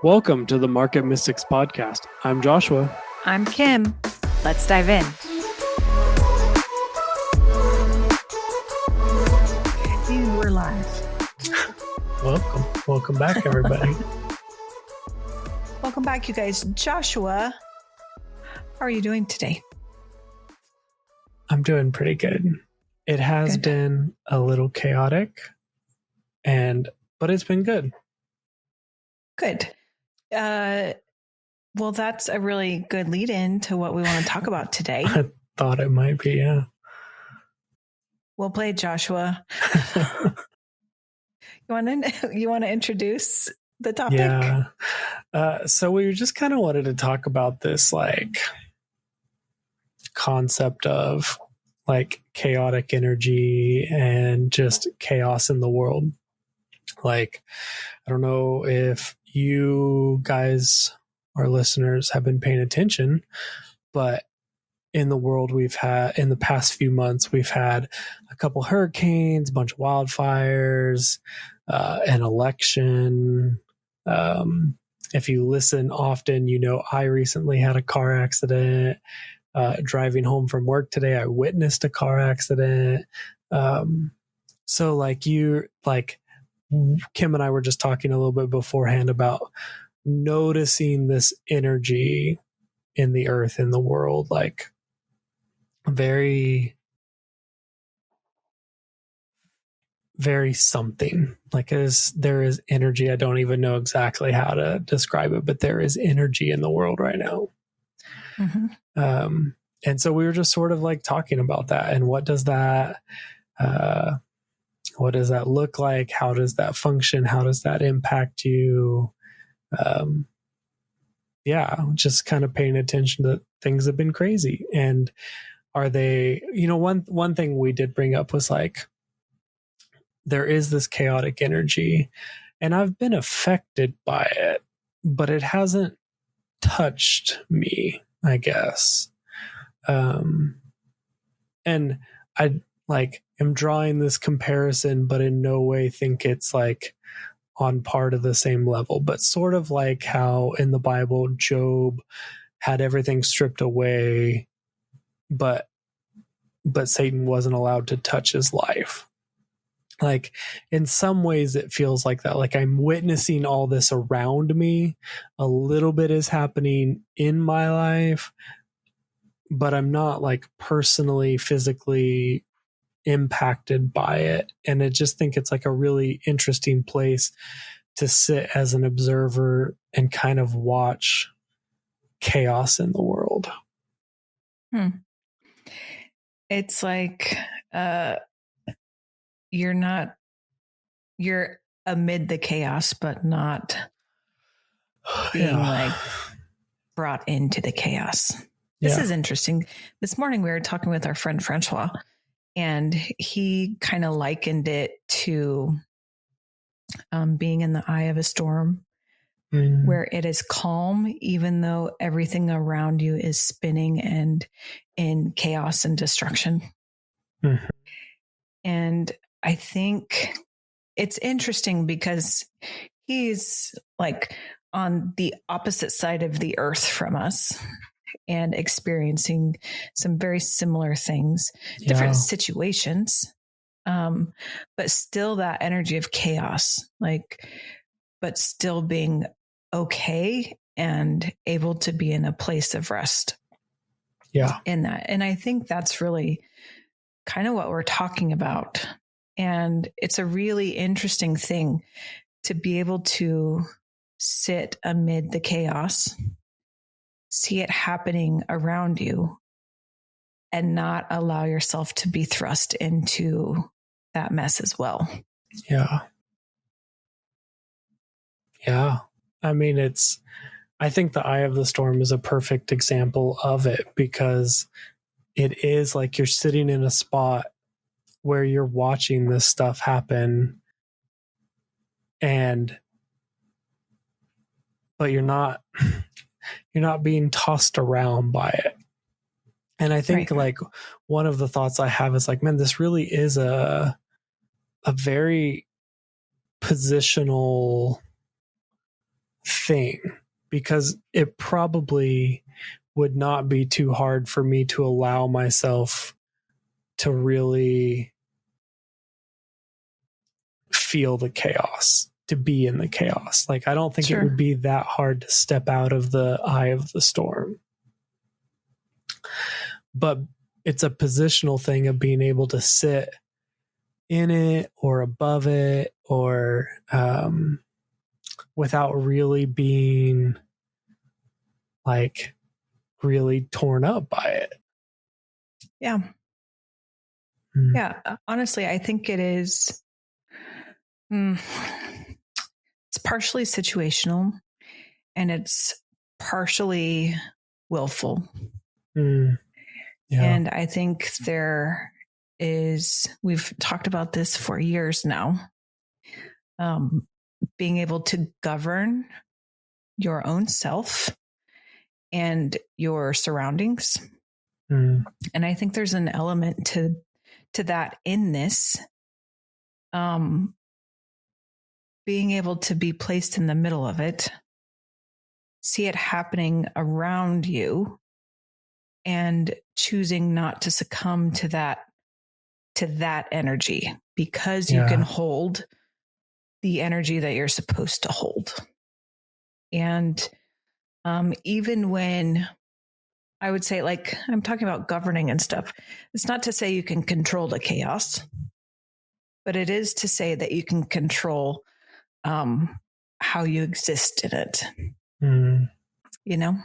Welcome to the Market Mystics podcast. I'm Joshua. I'm Kim. Let's dive in. And we're live. Welcome back, everybody. Welcome back, you guys. Joshua, how are you doing today? I'm doing pretty good. It has been a little chaotic, but it's been good. Good. Well, that's a really good lead in to what we want to talk about today. I thought it might be, yeah. Well played, Joshua. You want to introduce the topic? Yeah. So we just kind of wanted to talk about this concept of chaotic energy and just chaos in the world. I don't know if you guys, our listeners, have been paying attention, but in the world in the past few months, we've had a couple hurricanes, a bunch of wildfires, an election. If you listen often, you know, I recently had a car accident. Driving home from work today, I witnessed a car accident. Kim and I were just talking a little bit beforehand about noticing this energy in the earth, in the world, very, very something. There is energy. I don't even know exactly how to describe it, but there is energy in the world right now. Mm-hmm. And so we were just sort of talking about that, and what does that look like? How does that function? How does that impact you? Just kind of paying attention to things have been crazy. And are they, one thing we did bring up was there is this chaotic energy, and I've been affected by it, but it hasn't touched me, I guess. And I am drawing this comparison, but in no way think it's on part of the same level, but sort of like how in the Bible, Job had everything stripped away, but Satan wasn't allowed to touch his life. In some ways it feels like that. I'm witnessing all this around me. A little bit is happening in my life, but I'm not personally, physically impacted by it. And I just think it's a really interesting place to sit as an observer and kind of watch chaos in the world. It's you're amid the chaos, but not being brought into the chaos. This is interesting. This morning we were talking with our friend Francois, and he kind of likened it to being in the eye of a storm, where it is calm, even though everything around you is spinning and in chaos and destruction. Mm-hmm. And I think it's interesting because he's on the opposite side of the earth from us and experiencing some very similar things, different situations, but still that energy of chaos, but still being okay and able to be in a place of rest. Yeah. In that. And I think that's really kind of what we're talking about. And it's a really interesting thing to be able to sit amid the chaos, see it happening around you, and not allow yourself to be thrust into that mess as well. Yeah. Yeah. I mean, I think the eye of the storm is a perfect example of it, because it is you're sitting in a spot where you're watching this stuff happen, but you're not being tossed around by it. And I think one of the thoughts I have is man, this really is a very positional thing, because it probably would not be too hard for me to allow myself to really feel the chaos, to be in the chaos. Like, I don't think Sure. it would be that hard to step out of the eye of the storm. But it's a positional thing of being able to sit in it or above it, or without really being like really torn up by it. Yeah. Yeah. Honestly, I think it is. It's partially situational, and it's partially willful. Yeah. And I think we've talked about this for years now, being able to govern your own self and your surroundings. And I think there's an element to that in this, being able to be placed in the middle of it, see it happening around you, and choosing not to succumb to that energy, because you can hold the energy that you're supposed to hold. And even when I would say, like, I'm talking about governing and stuff, it's not to say you can control the chaos, but it is to say that you can control how you exist in it. You know?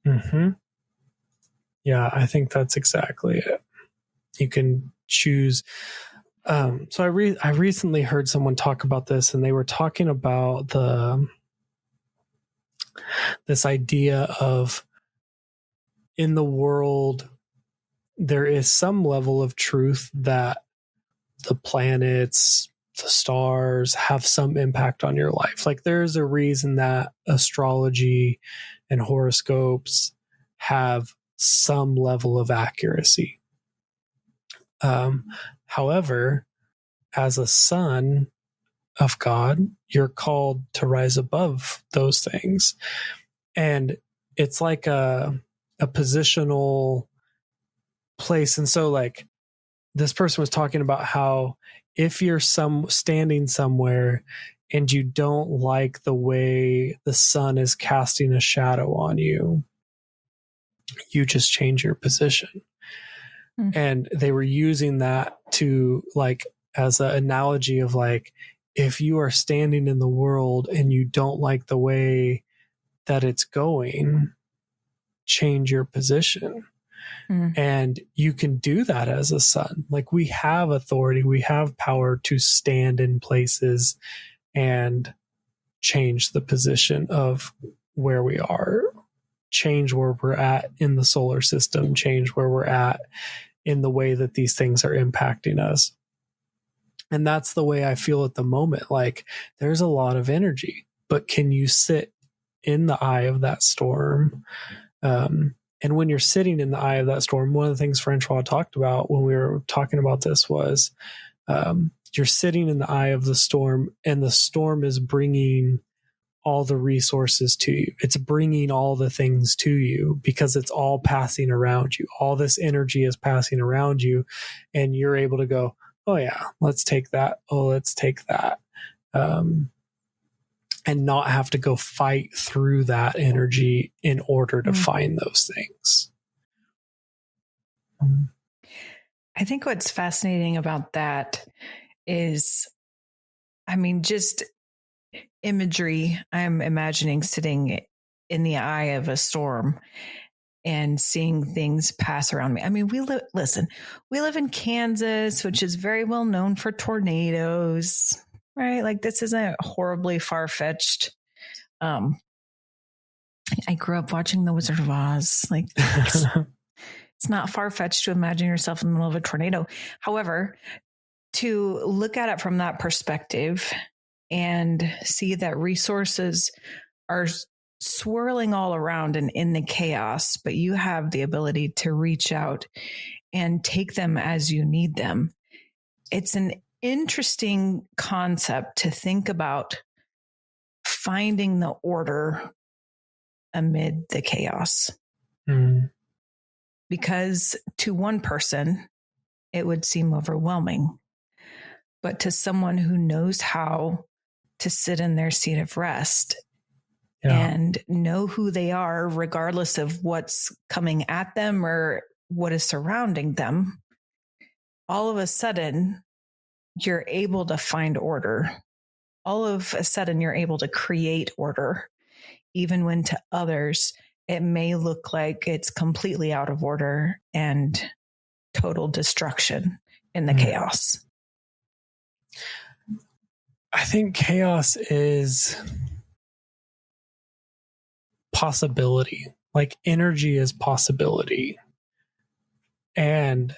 Mm-hmm. Yeah, I think that's exactly it. You can choose. So I recently heard someone talk about this, and they were talking about this idea of, in the world, there is some level of truth that the planets, the stars have some impact on your life. Like, there's a reason that astrology and horoscopes have some level of accuracy. However, as a son of God, you're called to rise above those things. And it's like a positional place. And so, like, this person was talking about how if you're standing somewhere and you don't like the way the sun is casting a shadow on you, you just change your position. And they were using that to, like, as an analogy of, like, if you are standing in the world and you don't like the way that it's going, change your position. And you can do that as a son. Like, we have authority, we have power to stand in places and change the position of where we are, change where we're at in the solar system, change where we're at in the way that these things are impacting us. And that's the way I feel at the moment. Like, there's a lot of energy, but can you sit in the eye of that storm? And when you're sitting in the eye of that storm, one of the things Francois talked about when we were talking about this was, you're sitting in the eye of the storm, and the storm is bringing all the resources to you. It's bringing all the things to you because it's all passing around you. All this energy is passing around you, and you're able to go, oh yeah, let's take that. Oh, let's take that. And not have to go fight through that energy in order to find those things. I think what's fascinating about that is, I mean, just imagery. I'm imagining sitting in the eye of a storm and seeing things pass around me. I mean, we live in Kansas, which is very well known for tornadoes, right? Like, this isn't horribly far-fetched. I grew up watching The Wizard of Oz. Like, it's not far-fetched to imagine yourself in the middle of a tornado. However, to look at it from that perspective and see that resources are swirling all around and in the chaos, but you have the ability to reach out and take them as you need them. It's an interesting concept to think about finding the order amid the chaos. Mm. Because to one person, it would seem overwhelming. But to someone who knows how to sit in their seat of rest and know who they are, regardless of what's coming at them or what is surrounding them, all of a sudden, you're able to find order. All of a sudden, you're able to create order, even when to others, it may look like it's completely out of order and total destruction in the chaos. I think chaos is possibility. Like energy is possibility. And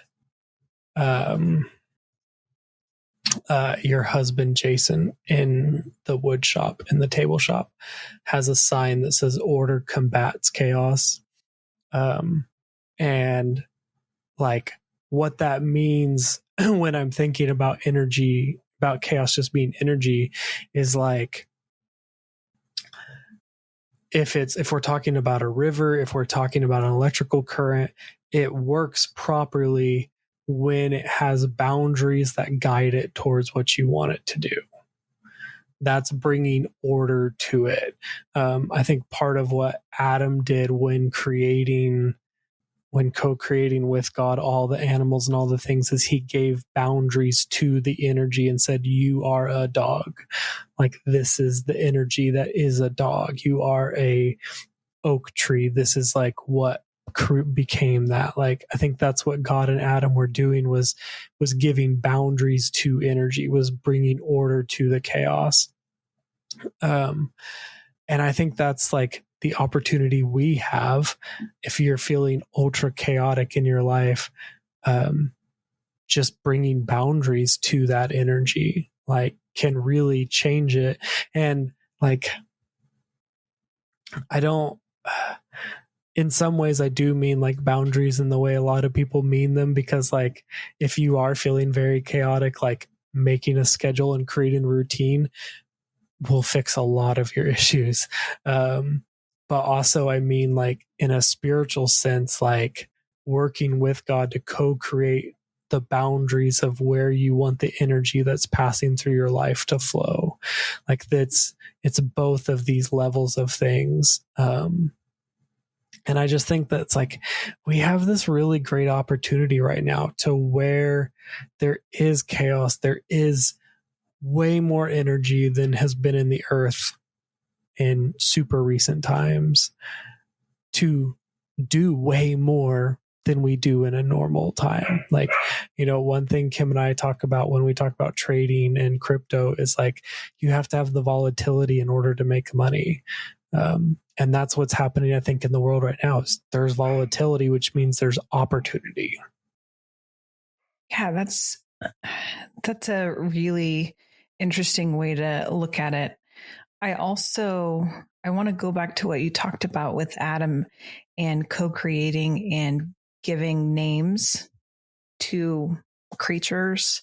your husband, Jason, in the wood shop, in the table shop, has a sign that says order combats chaos. And like what that means when I'm thinking about energy, about chaos just being energy, is like, if we're talking about a river, if we're talking about an electrical current, it works properly when it has boundaries that guide it towards what you want it to do. That's bringing order to it. I think part of what Adam did when co-creating with God all the animals and all the things is he gave boundaries to the energy and said, you are a dog. Like, this is the energy that is a dog. You are a oak tree. This is like what became that. Like, I think that's what God and Adam were doing, was giving boundaries to energy, was bringing order to the chaos. And I think that's like the opportunity we have if you're feeling ultra chaotic in your life, just bringing boundaries to that energy, like, can really change it. And like, I don't, in some ways I do mean like boundaries in the way a lot of people mean them, because like, if you are feeling very chaotic, like making a schedule and creating routine will fix a lot of your issues. But also I mean like in a spiritual sense, like working with God to co-create the boundaries of where you want the energy that's passing through your life to flow. Like it's both of these levels of things. And I just think that's like, we have this really great opportunity right now to where there is chaos. There is way more energy than has been in the earth in super recent times, to do way more than we do in a normal time. Like, you know, one thing Kim and I talk about when we talk about trading and crypto is like, you have to have the volatility in order to make money. And that's what's happening, I think, in the world right now, is there's volatility, which means there's opportunity. Yeah, that's a really interesting way to look at it. I want to go back to what you talked about with Adam and co-creating and giving names to creatures.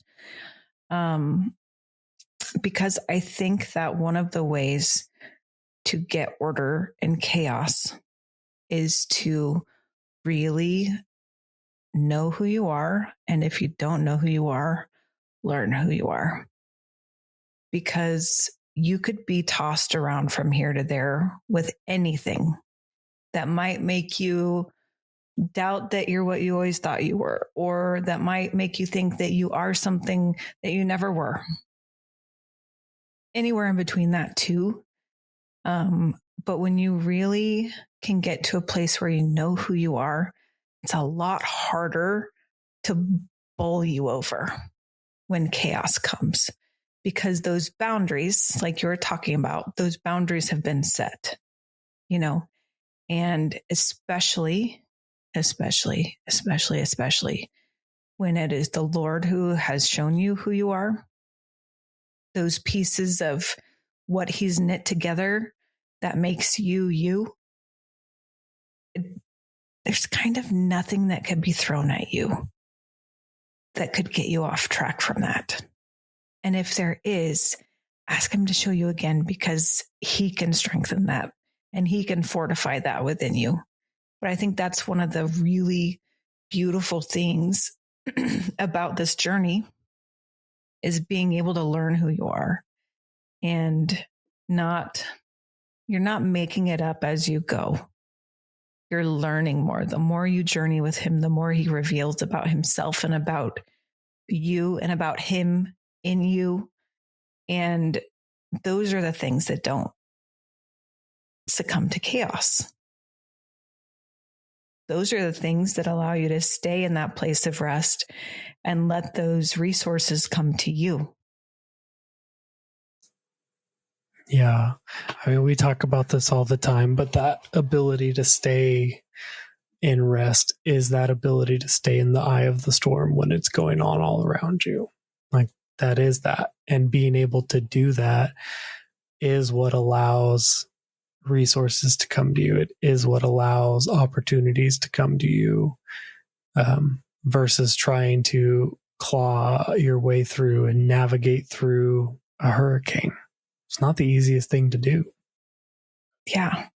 Because I think that one of the ways to get order in chaos is to really know who you are. And if you don't know who you are, learn who you are. Because you could be tossed around from here to there with anything that might make you doubt that you're what you always thought you were, or that might make you think that you are something that you never were. Anywhere in between that too. But when you really can get to a place where you know who you are, it's a lot harder to bowl you over when chaos comes. Because those boundaries, like you were talking about, those boundaries have been set, you know, and especially when it is the Lord who has shown you who you are, those pieces of what he's knit together that makes you, there's kind of nothing that could be thrown at you that could get you off track from that. And if there is, ask him to show you again, because he can strengthen that and he can fortify that within you. But I think that's one of the really beautiful things about this journey, is being able to learn who you are, and you're not making it up as you go. You're learning more. The more you journey with him, the more he reveals about himself and about you and about him in you. And those are the things that don't succumb to chaos. Those are the things that allow you to stay in that place of rest and let those resources come to you. Yeah. I mean, we talk about this all the time, but that ability to stay in rest is that ability to stay in the eye of the storm when it's going on all around you. Like, that is that. And being able to do that is what allows resources to come to you. It is what allows opportunities to come to you, versus trying to claw your way through and navigate through a hurricane. It's not the easiest thing to do. Yeah.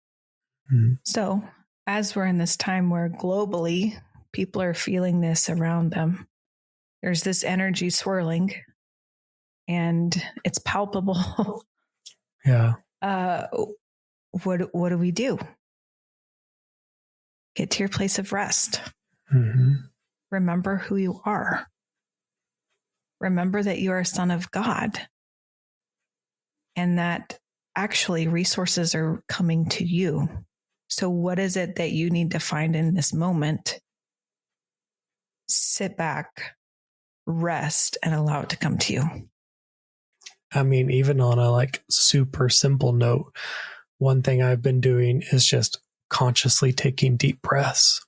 Mm-hmm. So as we're in this time where globally people are feeling this around them, there's this energy swirling and it's palpable. Yeah. What do we do? Get to your place of rest. Mm-hmm. Remember who you are. Remember that you are a son of God, and that actually resources are coming to you. So what is it that you need to find in this moment? Sit back, rest, and allow it to come to you. I mean, even on a super simple note, one thing I've been doing is just consciously taking deep breaths,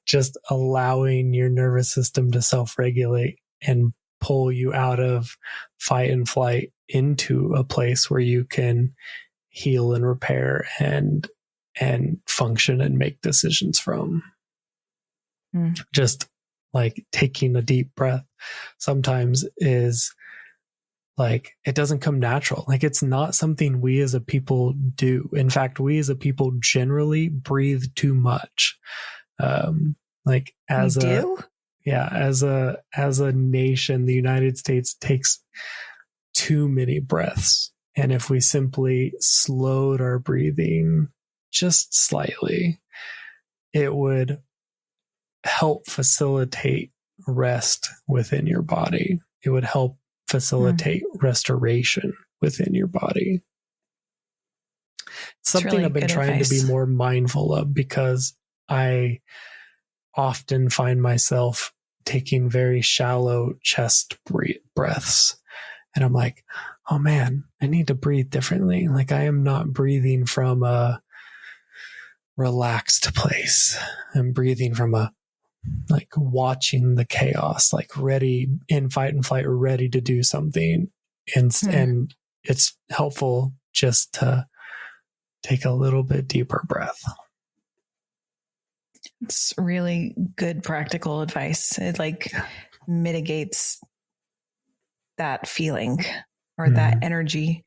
just allowing your nervous system to self-regulate and pull you out of fight and flight into a place where you can heal and repair and function and make decisions from. Just taking a deep breath sometimes is it doesn't come natural. It's not something we as a people do. In fact, we as a people generally breathe too much. As a nation, the United States takes too many breaths. And if we simply slowed our breathing just slightly, it would help facilitate rest within your body. It would help facilitate restoration within your body. It's something really I've been trying to be more mindful of, because I often find myself taking very shallow chest breaths. And I'm like, oh man, I need to breathe differently. I am not breathing from a relaxed place. I'm breathing from a watching the chaos, ready in fight and flight, ready to do something. And it's helpful just to take a little bit deeper breath. It's really good practical advice. It mitigates that feeling or that energy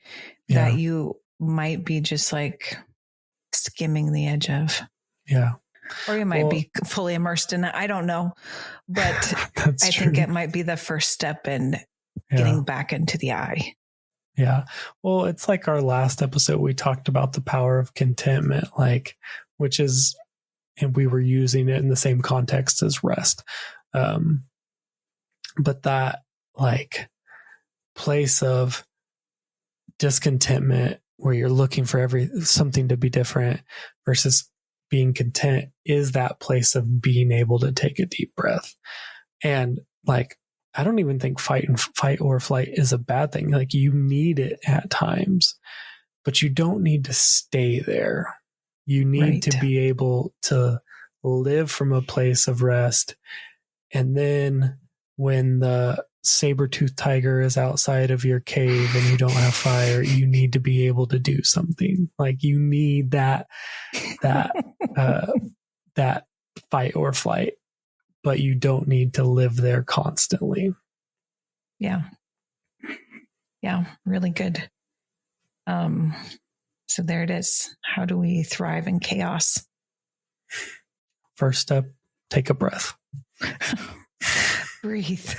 that you might be just skimming the edge of. Yeah. Or you might be fully immersed in it. I don't know. But I think it might be the first step in getting back into the eye. Yeah. Well, it's our last episode, we talked about the power of contentment, which is, and we were using it in the same context as rest. But that place of discontentment where you're looking for something to be different versus being content is that place of being able to take a deep breath. And I don't even think fight or flight is a bad thing. You need it at times, but you don't need to stay there. You need to be able to live from a place of rest. And then when the saber-toothed tiger is outside of your cave and you don't have fire, you need to be able to do something. You need that fight or flight, but you don't need to live there constantly. Yeah. Yeah, really good. So there it is. How do we thrive in chaos? First step, take a breath. Breathe.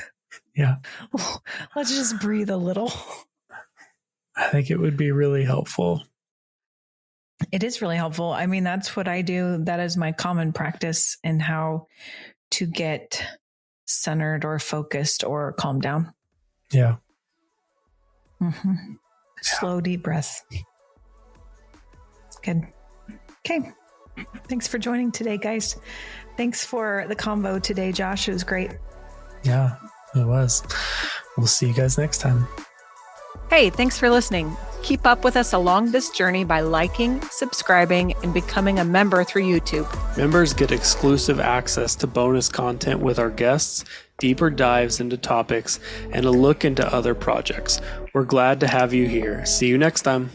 Yeah. Let's just breathe a little. I think it would be really helpful. It is really helpful. I mean, that's what I do. That is my common practice in how to get centered or focused or calm down. Yeah. Mm-hmm. Slow, deep breath. Good. Okay. Thanks for joining today, guys. Thanks for the convo today, Josh. It was great. Yeah, it was. We'll see you guys next time. Hey, thanks for listening. Keep up with us along this journey by liking, subscribing, and becoming a member through YouTube. Members get exclusive access to bonus content with our guests, deeper dives into topics, and a look into other projects. We're glad to have you here. See you next time.